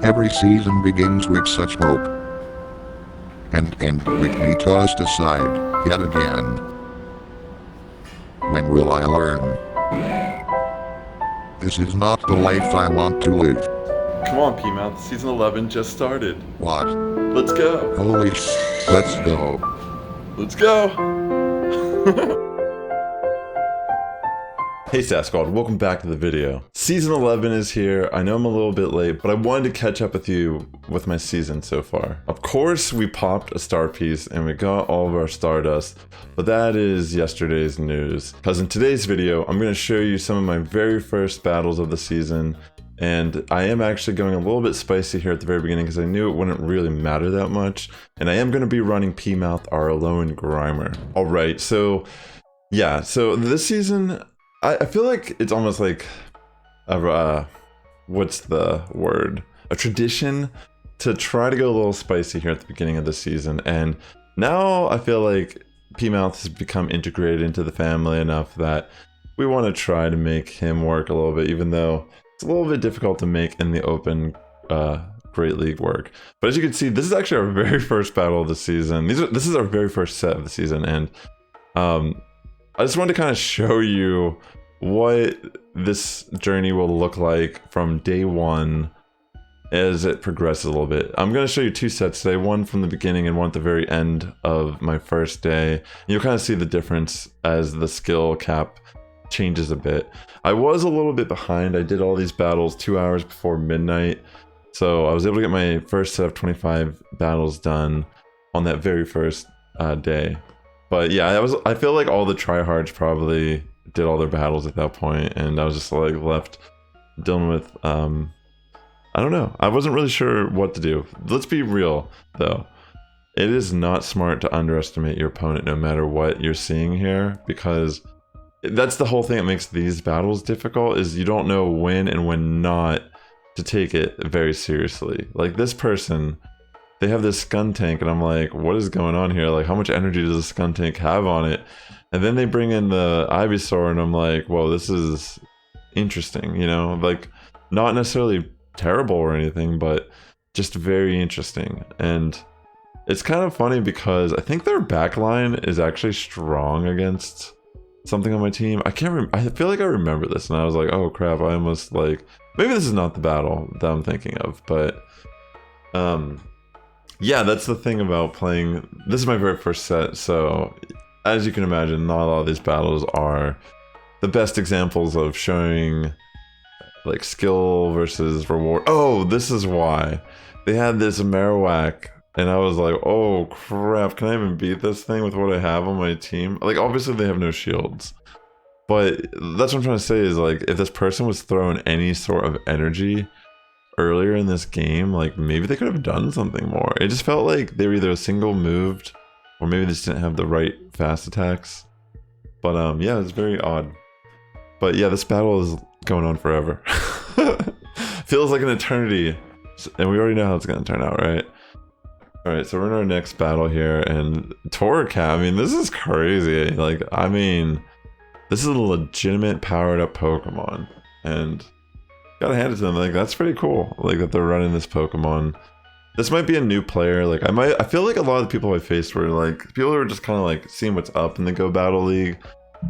Every season begins with such hope. And with me tossed aside, yet again. When will I learn? This is not the life I want to live. Come on, P-Mouth. Season 11 just started. What? Let's go. Holy let's go. Let's go. Hey Sass Squad, welcome back to the video. Season 11 is here. I know I'm a little bit late, but I wanted to catch up with you with my season so far. Of course, we popped a star piece and we got all of our Stardust, but that is yesterday's news. Because in today's video, I'm going to show you some of my very first battles of the season. And I am actually going a little bit spicy here at the very beginning because I knew it wouldn't really matter that much. And I am going to be running P-Mouth, our Alolan Grimer. All right, so yeah, so this season, I feel like it's almost like what's the word? A tradition to try to go a little spicy here at the beginning of the season. And now I feel like P-Mouth has become integrated into the family enough that we want to try to make him work a little bit, even though it's a little bit difficult to make in the open Great League work. But as you can see, this is actually our very first battle of the season. This is our very first set of the season, and I just wanted to kind of show you what this journey will look like from day one as it progresses a little bit. I'm going to show you two sets today, one from the beginning and one at the very end of my first day. You'll kind of see the difference as the skill cap changes a bit. I was a little bit behind. I did all these battles 2 hours before midnight, so I was able to get my first set of 25 battles done on that very first day. But yeah, I feel like all the tryhards probably did all their battles at that point, and I was just like left dealing with I don't know. I wasn't really sure what to do. Let's be real though. It is not smart to underestimate your opponent no matter what you're seeing here, because that's the whole thing that makes these battles difficult, is you don't know when and when not to take it very seriously. Like this person, they have this Skun Tank and I'm like, what is going on here? Like, how much energy does a Skun Tank have on it? And then they bring in the Ivysaur and I'm like, whoa, this is interesting, you know? Like, not necessarily terrible or anything, but just very interesting. And it's kind of funny because I think their backline is actually strong against something on my team. I can't remember. I feel like I remember this and I was like, oh crap, I almost like, maybe this is not the battle that I'm thinking of, but yeah, that's the thing about playing. This is my very first set, so as you can imagine, not a lot of these battles are the best examples of showing like skill versus reward. Oh, this is why they had this Marowak and I was like, oh crap, can I even beat this thing with what I have on my team? Like, obviously they have no shields, but that's what I'm trying to say is, like, if this person was throwing any sort of energy earlier in this game, like, maybe they could have done something more. It just felt like they were either single moved or maybe they just didn't have the right fast attacks. But yeah, it's very odd. But yeah, this battle is going on forever. Feels like an eternity, and we already know how it's gonna turn out, right? Alright, so we're in our next battle here, and Torracat, I mean, this is crazy. Like, I mean, this is a legitimate powered up Pokemon, and gotta hand it to them, like, that's pretty cool, like, that they're running this Pokemon. This might be a new player, like, I feel like a lot of the people I faced were, like, people who are just kind of, like, seeing what's up in the Go Battle League,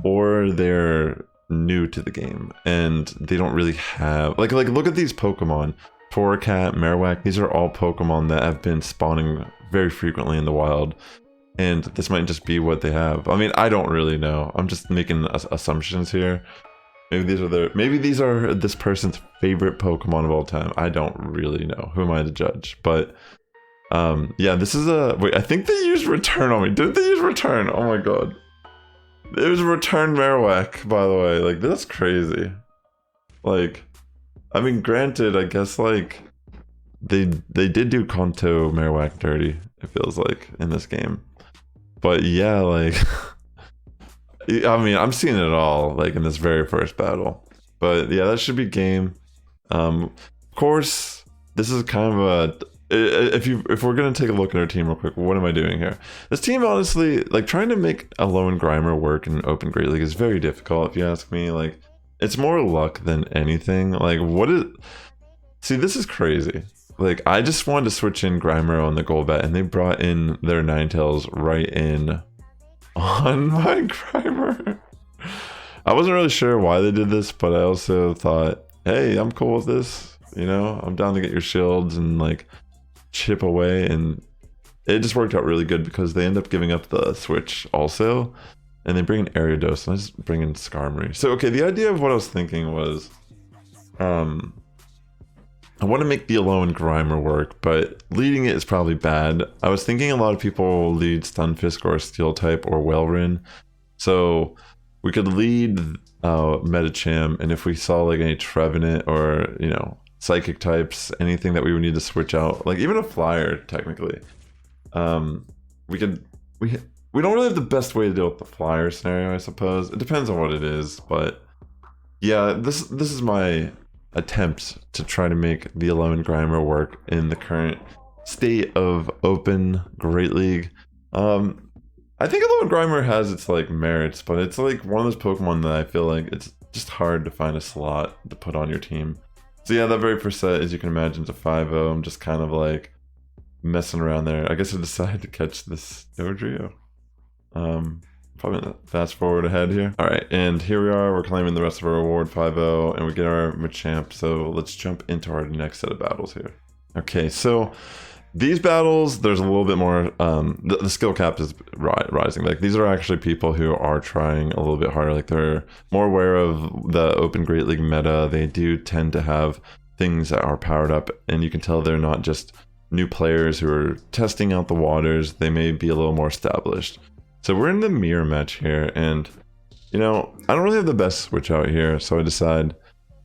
or they're new to the game, and they don't really have, like, look at these Pokemon. Torracat, Marowak, these are all Pokemon that have been spawning very frequently in the wild, and this might just be what they have. I mean, I don't really know. I'm just making assumptions here. Maybe these are this person's favorite Pokemon of all time. I don't really know. Who am I to judge? But yeah, this is a wait. I think they used Return on me. Didn't they use Return? Oh my god, it was Return Marowak, by the way. Like, that's crazy. Like, I mean, granted, I guess, like, they did do Kanto Marowak dirty, it feels like, in this game. But yeah, like, I mean, I'm seeing it all, like, in this very first battle. But yeah, that should be game. Of course, this is kind of a, if we're gonna take a look at our team real quick, what am I doing here? This team, honestly, like, trying to make Alolan Grimer work in Open Great League is very difficult, if you ask me. Like, it's more luck than anything. Like, what is... See, this is crazy. like I just wanted to switch in Grimer on the Golbat, and they brought in their Ninetales right in on my Grimer. I wasn't really sure why they did this, but I also thought, hey, I'm cool with this. You know, I'm down to get your shields and like chip away, and it just worked out really good because they end up giving up the switch also, and they bring in Ariados, and I just bring in Skarmory. So okay, the idea of what I was thinking was, I want to make the Alolan Grimer work, but leading it is probably bad. I was thinking a lot of people lead Stunfisk or Steel type or Wellrin, so we could lead Medicham, and if we saw like any Trevenant or, you know, Psychic types, anything that we would need to switch out, like even a Flyer technically, we don't really have the best way to deal with the Flyer scenario, I suppose. It depends on what it is, but yeah, this is my attempt to try to make the Alolan Grimer work in the current state of open Great League. I think Alolan Grimer has its like merits, but it's like one of those Pokemon that I feel like it's just hard to find a slot to put on your team. So yeah, that very first set, as you can imagine, is a 5-0. I'm just kind of like messing around there. I guess I decided to catch this Dodrio. Probably gonna fast forward ahead here. All right, and here we are. We're claiming the rest of our reward 5-0, and we get our Machamp. So let's jump into our next set of battles here. Okay, so these battles, there's a little bit more, the skill cap is rising. Like these are actually people who are trying a little bit harder. Like they're more aware of the open Great League meta. They do tend to have things that are powered up, and you can tell they're not just new players who are testing out the waters. They may be a little more established. So we're in the mirror match here, and you know, I don't really have the best switch out here, so I decide,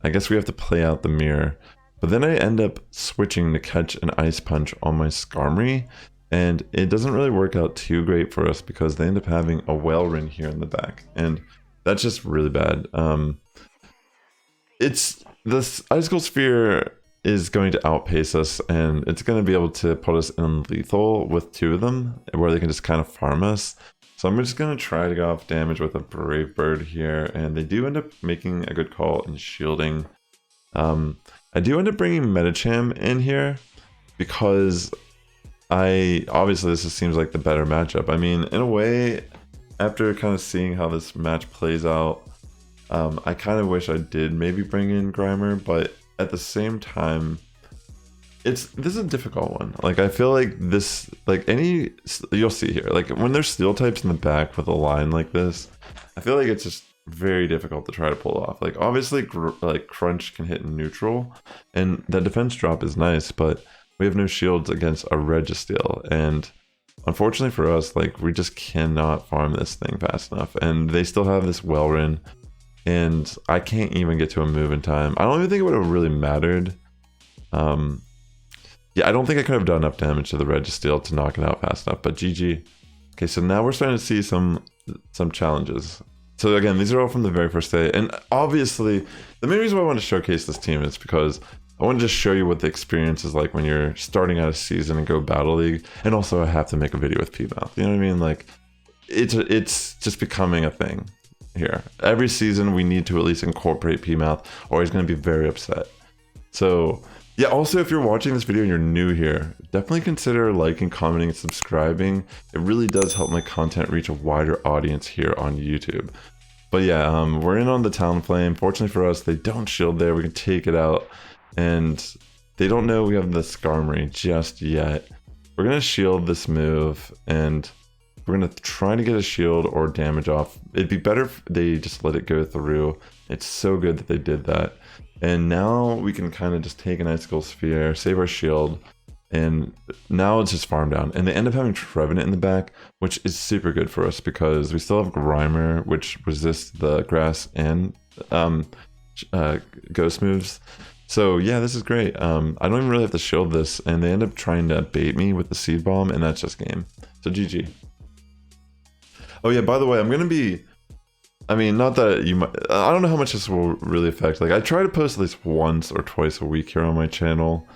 I guess we have to play out the mirror. But then I end up switching to catch an Ice Punch on my Skarmory, and it doesn't really work out too great for us because they end up having a Wellrin here in the back, and that's just really bad. It's this Icicle Sphere is going to outpace us, and it's going to be able to put us in lethal with two of them, where they can just kind of farm us. So I'm just going to try to go off damage with a Brave Bird here, and they do end up making a good call in shielding. I do end up bringing Medicham in here because obviously this seems like the better matchup. I mean, in a way, after kind of seeing how this match plays out, I kind of wish I did maybe bring in Grimer, but at the same time, this is a difficult one. Like I feel like this, like you'll see here, like when there's Steel types in the back with a line like this, I feel like it's just very difficult to try to pull off. Like obviously like Crunch can hit in neutral, and that defense drop is nice, but we have no shields against a Registeel, and unfortunately for us, like we just cannot farm this thing fast enough, and they still have this Wellrin, and I can't even get to a move in time. I don't even think it would have really mattered. Yeah, I don't think I could have done enough damage to the Registeel to knock it out fast enough, but GG. Okay, so now we're starting to see some challenges. So again, these are all from the very first day, and obviously the main reason why I want to showcase this team is because I want to just show you what the experience is like when you're starting out a season and go Battle League, and also I have to make a video with P-Mouth, you know what I mean? Like, it's just becoming a thing here. Every season we need to at least incorporate P-Mouth, or he's going to be very upset. So yeah, also if you're watching this video and you're new here, definitely consider liking, commenting, and subscribing. It really does help my content reach a wider audience here on YouTube. But yeah, we're in on the Talonflame. Fortunately for us, they don't shield there. We can take it out, and they don't know we have the Skarmory just yet. We're gonna shield this move, and we're gonna try to get a shield or damage off. It'd be better if they just let it go through. It's so good that they did that. And now we can kind of just take an Icicle Sphere, save our shield, and now it's just farm down. And they end up having Trevenant in the back, which is super good for us because we still have Grimer, which resists the grass and ghost moves. So yeah, this is great. I don't even really have to shield this, and they end up trying to bait me with the Seed Bomb, and that's just game. So GG. Oh yeah, by the way, I'm going to be... I mean, not that you might... I don't know how much this will really affect. Like, I try to post at least once or twice a week here on my channel.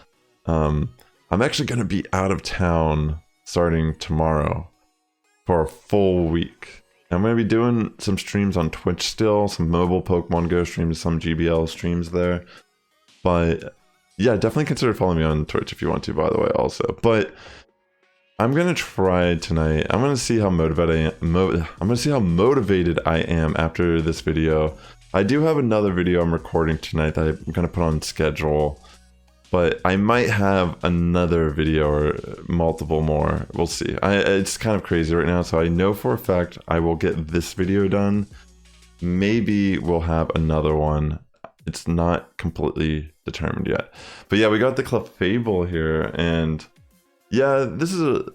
I'm actually going to be out of town starting tomorrow for a full week. I'm going to be doing some streams on Twitch still, some mobile Pokemon Go streams, some GBL streams there. But yeah, definitely consider following me on Twitch if you want to, by the way, also. But I'm gonna try tonight. I'm gonna see how motivated I'm gonna see how motivated I am after this video. I do have another video I'm recording tonight that I'm gonna put on schedule, but I might have another video or multiple more. We'll see. It's kind of crazy right now, so I know for a fact I will get this video done. Maybe we'll have another one. It's not completely determined yet. But yeah, we got the Clefable here, and yeah, this is a,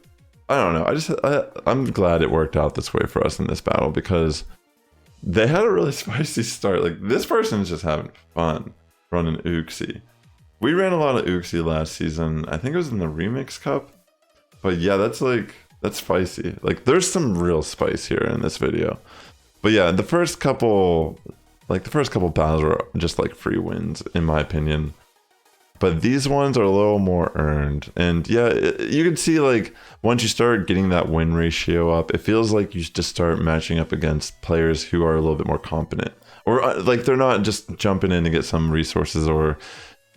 I don't know. I'm glad it worked out this way for us in this battle because they had a really spicy start. Like, this person's just having fun running Uxie. We ran a lot of Uxie last season. I think it was in the Remix Cup. But yeah, that's spicy. Like, there's some real spice here in this video. But yeah, the first couple battles were just like free wins, in my opinion. But these ones are a little more earned. And yeah, you can see, like, once you start getting that win ratio up, it feels like you just start matching up against players who are a little bit more competent. Or like, they're not just jumping in to get some resources or,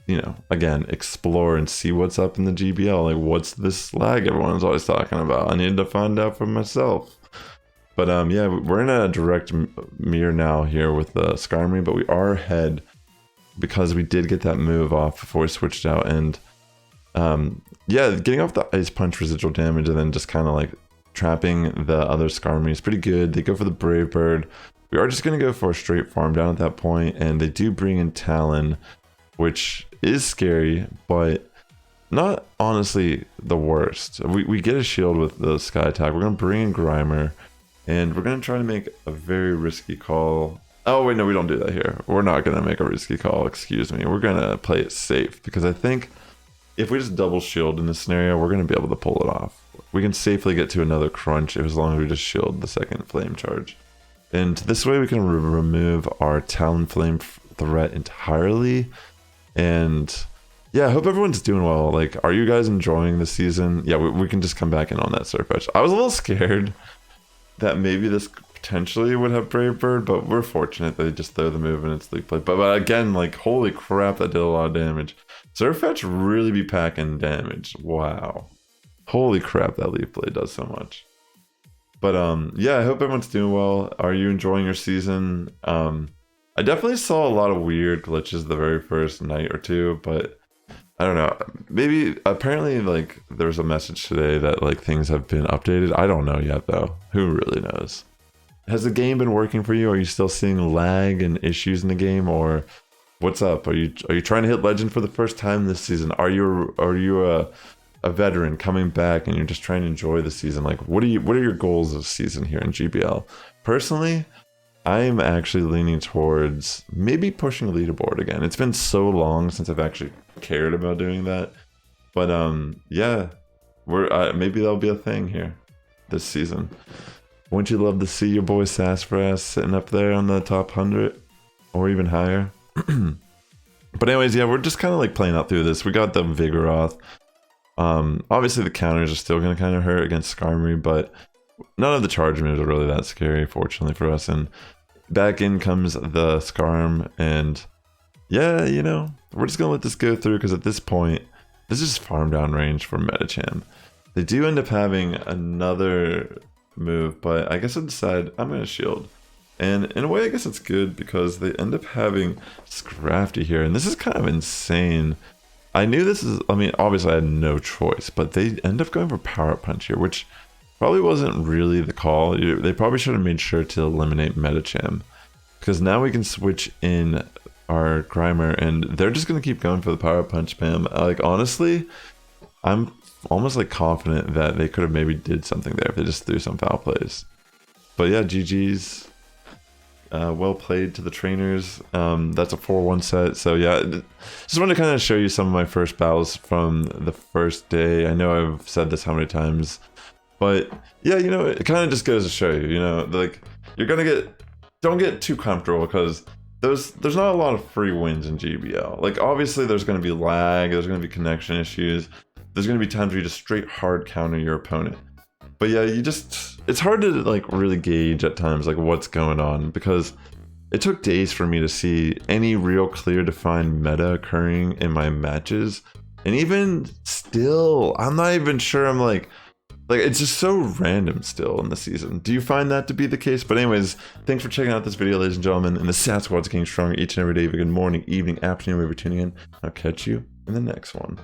you know, again, explore and see what's up in the GBL. Like, what's this lag everyone's always talking about? I need to find out for myself. But yeah, we're in a direct mirror now here with the Skarmory, but we are ahead because we did get that move off before we switched out. And yeah, getting off the Ice Punch residual damage and then just kind of like trapping the other Skarmory is pretty good. They go for the Brave Bird. We are just going to go for a straight farm down at that point, and they do bring in Talon, which is scary, but not honestly the worst. We get a shield with the Sky Attack. We're going to bring in Grimer, and we're going to try to make a very risky call. Oh, wait, no, we don't do that here. We're not going to make a risky call, excuse me. We're going to play it safe, because I think if we just double shield in this scenario, we're going to be able to pull it off. We can safely get to another crunch as long as we just shield the second flame charge. And this way we can remove our Talonflame threat entirely. And yeah, I hope everyone's doing well. Like, are you guys enjoying the season? Yeah, we can just come back in on that Surfetch. I was a little scared that maybe this potentially would have Brave Bird, but we're fortunate they just throw the move and it's leaf play. But again, like, holy crap, that did a lot of damage. Surfetch really be packing damage. Wow. Holy crap, that leaf blade does so much. But yeah, I hope everyone's doing well. Are you enjoying your season? I definitely saw a lot of weird glitches the very first night or two, but I don't know. Maybe apparently like there's a message today that like things have been updated. I don't know yet though. Who really knows? Has the game been working for you? Are you still seeing lag and issues in the game, or what's up? Are you trying to hit legend for the first time this season? Are you a veteran coming back and you're just trying to enjoy the season? Like, what are your goals this season here in GBL? Personally, I'm actually leaning towards maybe pushing a leaderboard again. It's been so long since I've actually cared about doing that. But yeah, maybe that'll be a thing here this season. Wouldn't you love to see your boy Sassifrass sitting up there on the top 100 or even higher? But anyways, yeah, we're just kind of like playing out through this. We got the Vigoroth. Obviously the counters are still going to kind of hurt against Skarmory, but none of the charge moves are really that scary, fortunately for us. And back in comes the Skarm, and yeah, you know, we're just going to let this go through, because at this point, this is farm down range for Medicham. They do end up having another move, but I guess I decide I'm going to shield. And in a way, I guess it's good, because they end up having Scrafty here, and this is kind of insane. I knew this is, I mean, obviously I had no choice, but they end up going for Power Punch here, which probably wasn't really the call. They probably should have made sure to eliminate Medicham, because now we can switch in our Grimer, and they're just going to keep going for the Power Punch spam. Like, honestly, I'm almost like confident that they could have maybe did something there if they just threw some foul plays. But yeah, GG's. Well played to the trainers. That's a 4-1 set. So yeah, just wanted to kind of show you some of my first battles from the first day. I know I've said this how many times, but yeah, you know, it kind of just goes to show you, you know, like, you're gonna don't get too comfortable, because there's not a lot of free wins in GBL. Like, obviously there's gonna be lag, there's gonna be connection issues, there's gonna be times where you just straight hard counter your opponent. But yeah, it's hard to like really gauge at times like what's going on, because it took days for me to see any real clear defined meta occurring in my matches. And even still, I'm not even sure. I'm like it's just so random still in the season. Do you find that to be the case? But anyways, thanks for checking out this video, ladies and gentlemen. And the Sass Squad's getting stronger each and every day. Good morning, evening, afternoon, wherever you're tuning in. I'll catch you in the next one.